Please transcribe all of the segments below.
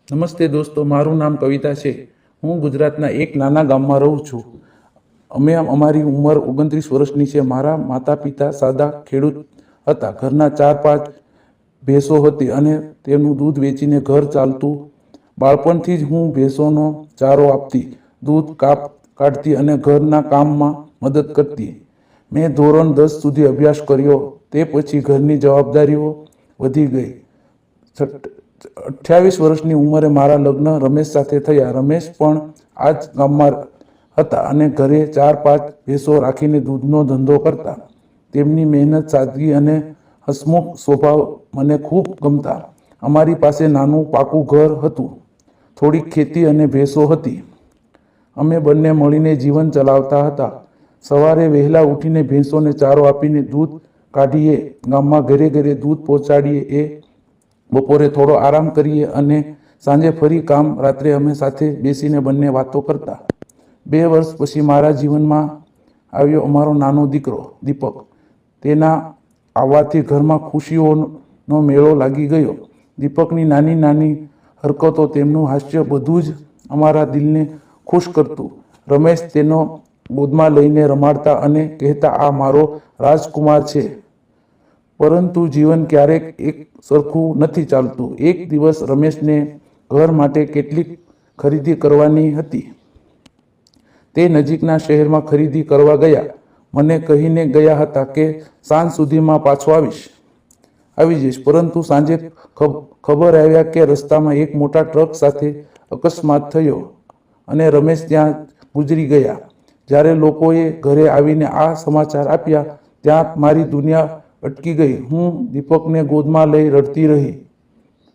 નમસ્તે દોસ્તો, મારું નામ કવિતા છે. હું ગુજરાતના એક નાના ગામમાં રહું છું. અમારી ઉંમર 29 વર્ષની છે. મારા માતા પિતા સાદા ખેડૂત હતા. ઘરના 4-5 ભેંસો હતી અને તેનું દૂધ વેચીને ઘર ચાલતું. બાળપણથી જ હું ભેંસોનો ચારો આપતી, દૂધ કાઢતી અને ઘરના કામમાં મદદ કરતી. મેં ધોરણ 10 સુધી અભ્યાસ કર્યો. તે પછી ઘરની જવાબદારીઓ વધી ગઈ. 28 વર્ષની ઉંમરે મારા લગ્ન રમેશ સાથે થયા. રમેશ પણ આ જ ગામમાં હતા અને ઘરે 4-5 ભેંસો રાખીને દૂધનો ધંધો કરતા. તેમની મહેનત, સાદગી અને હસમુખ સ્વભાવ મને ખૂબ ગમતા. અમારી પાસે નાનું પાકું ઘર હતું, થોડીક ખેતી અને ભેંસો હતી. અમે બંને મળીને જીવન ચલાવતા હતા. સવારે વહેલા ઉઠીને ભેંસોને ચારો આપીને દૂધ કાઢીએ, ગામમાં ઘરે ઘરે દૂધ પહોંચાડીએ, બપોરે થોડો આરામ કરીએ અને સાંજે ફરી કામ. રાત્રે અમે સાથે બેસીને બંને વાતો કરતા. 2 વર્ષ પછી મારા જીવનમાં આવ્યો અમારો નાનો દીકરો દીપક. તેના આવવાથી ઘરમાં ખુશીઓનો મેળો લાગી ગયો. દીપકની નાની નાની હરકતો, તેમનું હાસ્ય બધું જ અમારા દિલને ખુશ કરતું. રમેશ તેનો ગોદમાં લઈને રમાડતા અને કહેતા, આ મારો રાજકુમાર છે. પરંતુ જીવન ક્યારેક એક સરખું નથી ચાલતું. એક દિવસ રમેશને ઘર માટે કેટલીક ખરીદી કરવાની હતી. તે નજીકના શહેરમાં ખરીદી કરવા ગયા. મને કહીને ગયા હતા કે સાંજ સુધીમાં પાછો આવી જઈશ. પરંતુ સાંજે ખબર આવ્યા કે રસ્તામાં એક મોટા ટ્રક સાથે અકસ્માત થયો અને રમેશ ત્યાં ગુજરી ગયા. જ્યારે લોકોએ ઘરે આવીને આ સમાચાર આપ્યા, ત્યાં મારી દુનિયા અટકી ગઈ. હું દીપકને ગોદમાં લઈ રડતી રહી.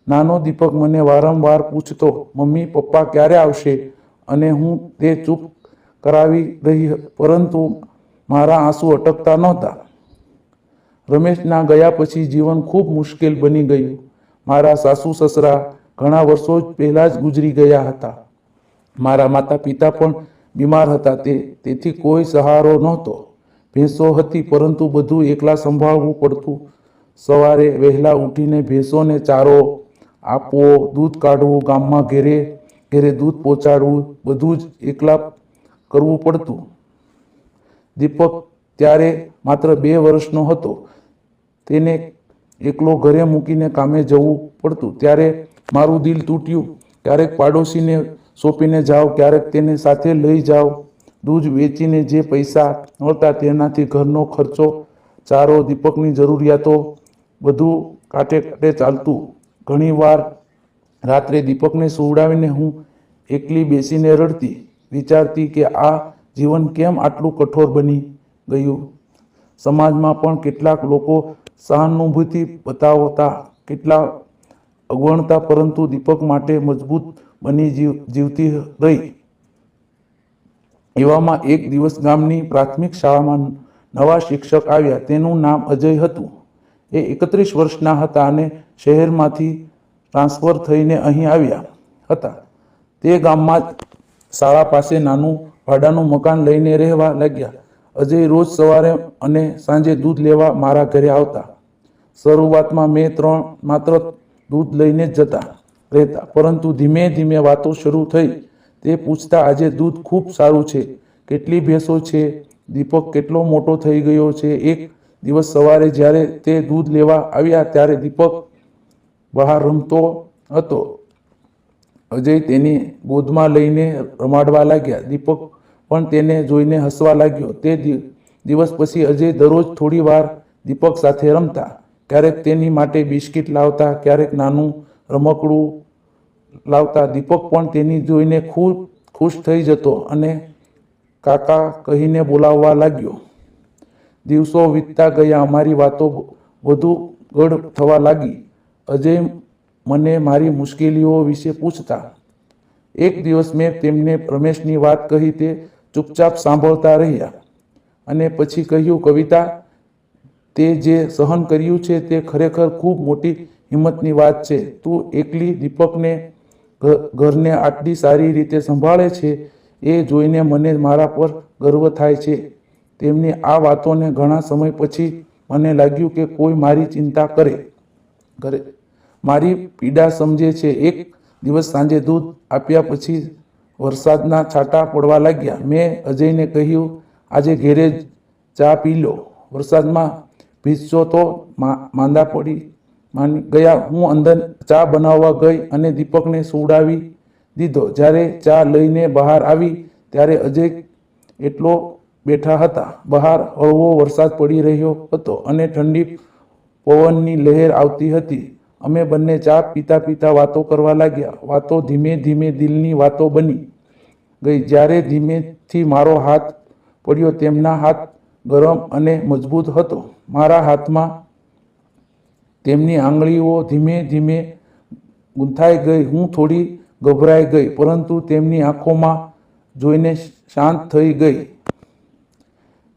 નાનો દીપક મને વારંવાર પૂછતો, મમ્મી પપ્પા ક્યારે આવશે? અને હું તે ચૂપ કરાવી રહી, પરંતુ મારા આંસુ અટકતા નહોતા. રમેશના ગયા પછી જીવન ખૂબ મુશ્કેલ બની ગયું. મારા સાસુ સસરા ઘણા વર્ષો પહેલાં જ ગુજરી ગયા હતા. મારા માતા પિતા પણ બીમાર હતા. તેથી કોઈ સહારો નહોતો. ભેંસો હતી, પરંતુ બધું એકલા સંભાળવું પડતું. સવારે વહેલા ઉઠીને ભેંસોને ચારો આપવો, દૂધ કાઢવું, ગામમાં ઘરે ઘરે દૂધ પહોંચાડવું, બધું જ એકલા કરવું પડતું. દીપક ત્યારે માત્ર 2 વર્ષનો હતો. તેને એકલો ઘરે મૂકીને કામે જવું પડતું. ત્યારે મારું દિલ તૂટ્યું. ક્યારેક પાડોશીને સોંપીને જાઓ, ક્યારેક તેને સાથે લઈ જાઓ. દૂધ વેચીને જે પૈસા મળતા તેનાથી ઘરનો ખર્ચો, ચારો, દીપકની જરૂરિયાતો બધું કાંઠે ચાલતું. ઘણીવાર રાત્રે દીપકને સુવડાવીને હું એકલી બેસીને રડતી, વિચારતી કે આ જીવન કેમ આટલું કઠોર બની ગયું. સમાજમાં પણ કેટલાક લોકો સહાનુભૂતિ બતાવતા, કેટલા અગવડતા, પરંતુ દીપક માટે મજબૂત બની જીવતી રહી. એવામાં એક દિવસ ગામની પ્રાથમિક શાળામાં નવા શિક્ષક આવ્યા. તેનું નામ અજય હતું. એ 31 વર્ષના હતા અને શહેરમાંથી ટ્રાન્સફર થઈને અહીં આવ્યા હતા. તે ગામમાં શાળા પાસે નાનું ભાડાનું મકાન લઈને રહેવા લાગ્યા. અજય રોજ સવારે અને સાંજે દૂધ લેવા મારા ઘરે આવતા. શરૂઆતમાં માત્ર દૂધ લઈને જ રહેતા, પરંતુ ધીમે ધીમે વાતો શરૂ થઈ. તે પૂછતા, આજે દૂધ ખૂબ સારું છે, કેટલી ભેંસો છે, દીપક કેટલો મોટો થઈ ગયો છે. એક દિવસ સવારે જ્યારે તે દૂધ લેવા આવ્યા, ત્યારે દીપક બહાર રમતો હતો. અજય તેની ગોદમાં લઈને રમાડવા લાગ્યા. દીપક પણ તેને જોઈને હસવા લાગ્યો. તે દિવસ પછી અજય દરરોજ થોડી વાર દીપક સાથે રમતા. ક્યારેક તેની માટે બિસ્કિટ લાવતા, ક્યારેક નાનું રમકડું લાવતા. દીપક પણ તેની જોઈને ખૂબ ખુશ થઈ જતો અને કાકા કહીને બોલાવવા લાગ્યો. દિવસો વીતતા ગયા. અમારી વાતો વધુ ગાઢ થવા લાગી. અજય મને મારી મુશ્કેલીઓ વિશે પૂછતા. એક દિવસ મેં તેમને રમેશની વાત કહી. તે ચૂપચાપ સાંભળતા રહ્યા અને પછી કહ્યું, કવિતા, તે જે સહન કર્યું છે તે ખરેખર ખૂબ મોટી હિંમતની વાત છે. તું એકલી દીપકને, ઘરને આટલી સારી રીતે સંભાળે છે, એ જોઈને મને મારા પર ગર્વ થાય છે. તેમની આ વાતોને ઘણા સમય પછી મને લાગ્યું કે કોઈ મારી ચિંતા કરે, મારી પીડા સમજે છે. એક દિવસ સાંજે દૂધ આપ્યા પછી વરસાદના છાંટા પડવા લાગ્યા. મેં અજયને કહ્યું, આજે ઘેરે જ ચા પી લો, વરસાદમાં ભીજશો તો માંદા પડી ગયા. હું અંદર ચા બનાવવા ગઈ અને દીપકને સુવડાવી દીધો. જ્યારે ચા લઈને બહાર આવી ત્યારે અજય એટલો બેઠા હતા. બહાર હળવો વરસાદ પડી રહ્યો હતો અને ઠંડી પવનની લહેર આવતી હતી. અમે બંને ચા પીતા પીતા વાતો કરવા લાગ્યા. વાતો ધીમે ધીમે દિલની વાતો બની ગઈ. જ્યારે ધીમેથી મારો હાથ પડ્યો, તેમના હાથ ગરમ અને મજબૂત હતો. મારા હાથમાં તેમની આંગળીઓ ધીમે ધીમે ગૂંથાઈ ગઈ. હું થોડી ગભરાઈ ગઈ, પરંતુ તેમની આંખોમાં જોઈને શાંત થઈ ગઈ.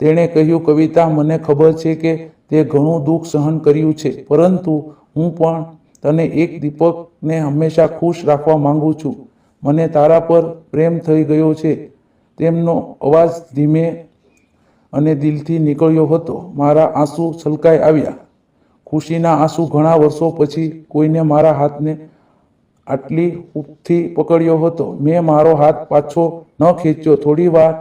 તેણે કહ્યું, કવિતા, મને ખબર છે કે તે ઘણું દુઃખ સહન કર્યું છે, પરંતુ હું પણ તને એક દીપકને હંમેશા ખુશ રાખવા માંગુ છું. મને તારા પર પ્રેમ થઈ ગયો છે. તેમનો અવાજ ધીમે અને દિલથી નીકળ્યો હતો. મારા આંસુ છલકાઈ આવ્યા. ખુશીના આંસુ. ઘણા વર્ષો પછી કોઈને મારા હાથને આટલી હૂંફથી પકડ્યો હતો. મેં મારો હાથ પાછો ન ખેંચ્યો. થોડી વાર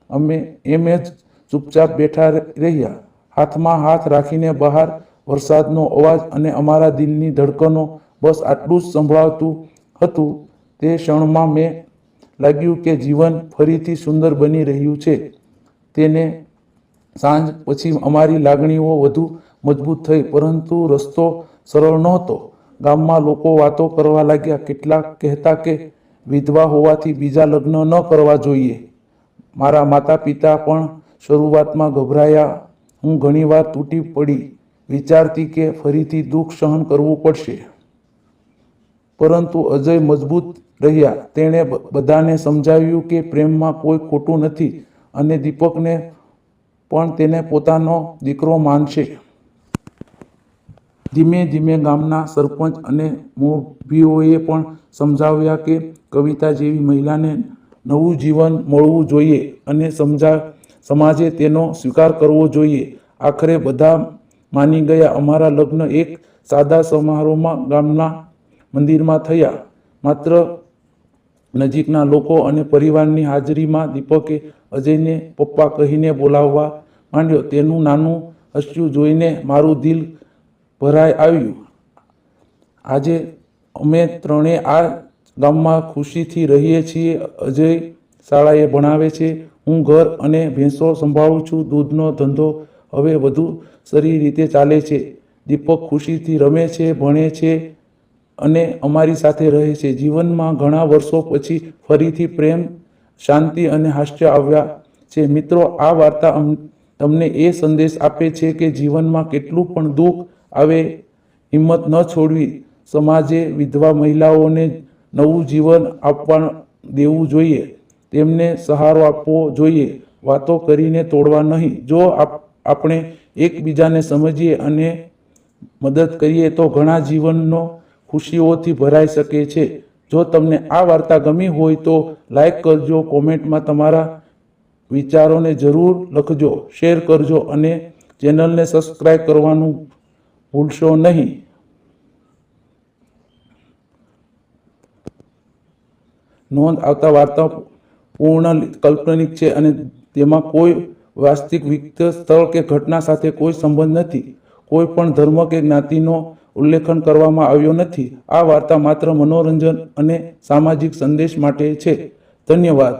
અમે એમ જ ચૂપચાપ બેઠા રહ્યા, હાથમાં હાથ રાખીને. બહાર વરસાદનો અવાજ અને અમારા દિલની ધડકનો, બસ આટલું જ સંભળાતું હતું. તે ક્ષણમાં મેં લાગ્યું કે જીવન ફરીથી સુંદર બની રહ્યું છે. તેને સાંજ પછી અમારી લાગણીઓ વધુ મજબૂત થઈ, પરંતુ રસ્તો સરળ નહોતો. ગામમાં લોકો વાતો કરવા લાગ્યા. કેટલાક કહેતા કે વિધવા હોવાથી બીજા લગ્ન ન કરવા જોઈએ. મારા માતા પિતા પણ શરૂઆતમાં ગભરાયા. હું ઘણીવાર તૂટી પડી, વિચારતી કે ફરીથી દુઃખ સહન કરવું પડશે. પરંતુ અજય મજબૂત રહ્યા. તેણે બધાને સમજાવ્યું કે પ્રેમમાં કોઈ ખોટું નથી અને દીપકને પણ તેને પોતાનો દીકરો માનશે. ધીમે ધીમે ગામના સરપંચ અને મોભીઓએ પણ સમજાવ્યા કે કવિતા જેવી મહિલાને નવું જીવન મળવું જોઈએ અને સમાજે તેનો સ્વીકાર કરવો જોઈએ. આખરે બધા માની ગયા. અમારા લગ્ન એક સાદા સમારોહમાં ગામના મંદિરમાં થયા. માત્ર નજીકના લોકો અને પરિવારની હાજરીમાં. દીપકે અજયને પપ્પા કહીને બોલાવવા માંડ્યો. તેનું નાનું હસ્યું જોઈને મારું દિલ ભરાઈ આવ્યું. આજે અમે ત્રણેય આ ગામમાં ખુશીથી રહીએ છીએ. અજય શાળાએ ભણાવે છે, હું ઘર અને ભેંસો સંભાળું છું. દૂધનો ધંધો હવે વધુ સારી રીતે ચાલે છે. દીપક ખુશીથી રમે છે, ભણે છે અને અમારી સાથે રહે છે. જીવનમાં ઘણા વર્ષો પછી ફરીથી પ્રેમ, શાંતિ અને હાસ્ય આવ્યા છે. મિત્રો, આ વાર્તા તમને એ સંદેશ આપે છે કે જીવનમાં કેટલું પણ દુઃખ આવે, હિંમત ન છોડવી. સમાજે વિધવા મહિલાઓને નવું જીવન આપવા દેવું જોઈએ. તેમને સહારો આપવો જોઈએ, વાતો કરીને તોડવા નહીં. જો આપણે એકબીજાને સમજીએ અને મદદ કરીએ તો ઘણા જીવનનો ખુશીઓથી ભરાઈ શકે છે. જો તમને આ વાર્તા ગમી હોય તો લાઈક કરજો, કોમેન્ટમાં તમારા વિચારોને જરૂર લખજો, શેર કરજો અને ચેનલને સબસ્ક્રાઈબ કરવાનું ભૂલશો નહીં. નોંધ: આવતા વાર્તા પૂર્ણ કાલ્પનિક છે અને તેમાં કોઈ વાસ્તવિક વ્યક્તિ, સ્થળ કે ઘટના સાથે કોઈ સંબંધ નથી. કોઈ પણ ધર્મ કે જ્ઞાતિનો ઉલ્લેખન કરવામાં આવ્યો નથી. આ વાર્તા માત્ર મનોરંજન અને સામાજિક સંદેશ માટે છે. ધન્યવાદ.